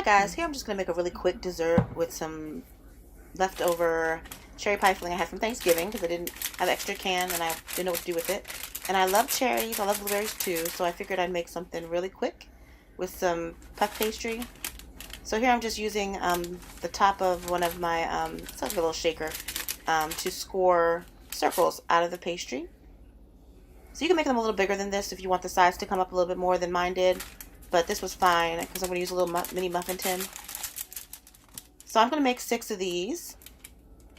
guys, here I'm just going to make a really quick dessert with some leftover cherry pie filling I had from Thanksgiving because I didn't have extra can and I didn't know what to do with it. And I love cherries, I love blueberries too, so I figured I'd make something really quick with some puff pastry. So here I'm just using the top of one of my, it's like a little shaker, to score circles out of the pastry. So you can make them a little bigger than this if you want the size to come up a little bit more than mine did. But this was fine because I'm going to use a little mini muffin tin. So I'm going to make 6 of these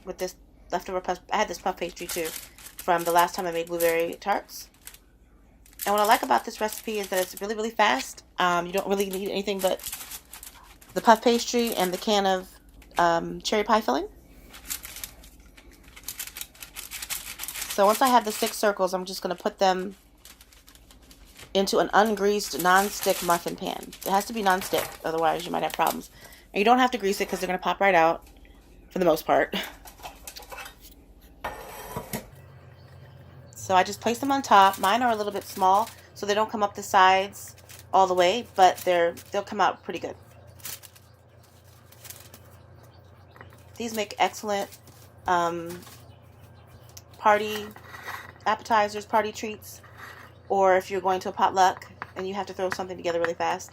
with this leftover puff. I had this puff pastry too from the last time I made blueberry tarts. And what I like about this recipe is that it's really, really fast. You don't really need anything but the puff pastry and the can of cherry pie filling. So once I have the 6 circles, I'm just going to put them into an ungreased non-stick muffin pan. It has to be non-stick, otherwise you might have problems. And you don't have to grease it because they're going to pop right out for the most part. So I just place them on top. Mine are a little bit small, so they don't come up the sides all the way, but they'll come out pretty good. These make excellent party appetizers, party treats, or if you're going to a potluck and you have to throw something together really fast.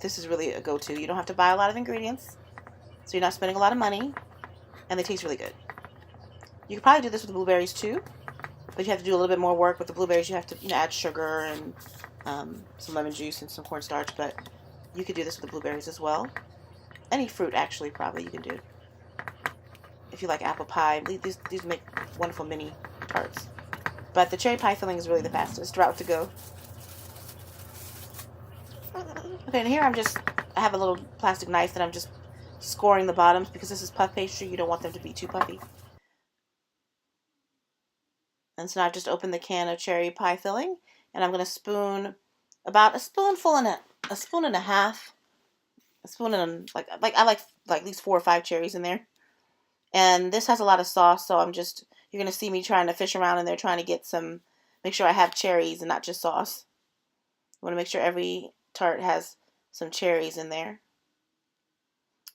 This is really a go-to. You don't have to buy a lot of ingredients, so you're not spending a lot of money, and they taste really good. You could probably do this with the blueberries too, but you have to do a little bit more work with the blueberries. You have to add sugar and some lemon juice and some cornstarch, but you could do this with the blueberries as well. Any fruit, actually, probably you can do. If you like apple pie, these make wonderful mini tarts. But the cherry pie filling is really the fastest route to go. Okay, and here I have a little plastic knife that I'm just scoring the bottoms because this is puff pastry. You don't want them to be too puffy. And so now I've just opened the can of cherry pie filling, and I'm going to spoon about a spoonful and a spoon and a half. A spoon and I like at least 4 or 5 cherries in there. And this has a lot of sauce, so you're going to see me trying to fish around in there trying to get make sure I have cherries and not just sauce. I want to make sure every tart has some cherries in there.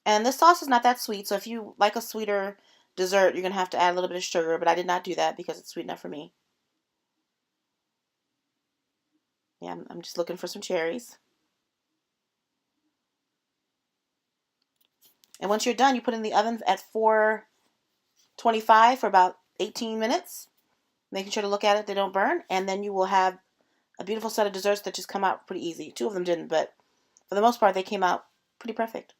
And this sauce is not that sweet, so if you like a sweeter dessert, you're going to have to add a little bit of sugar, but I did not do that because it's sweet enough for me. Yeah, I'm just looking for some cherries. And once you're done, you put it in the oven at 425 for about 18 minutes, making sure to look at it, they don't burn, and then you will have a beautiful set of desserts that just come out pretty easy. 2 of them didn't, but for the most part, they came out pretty perfect.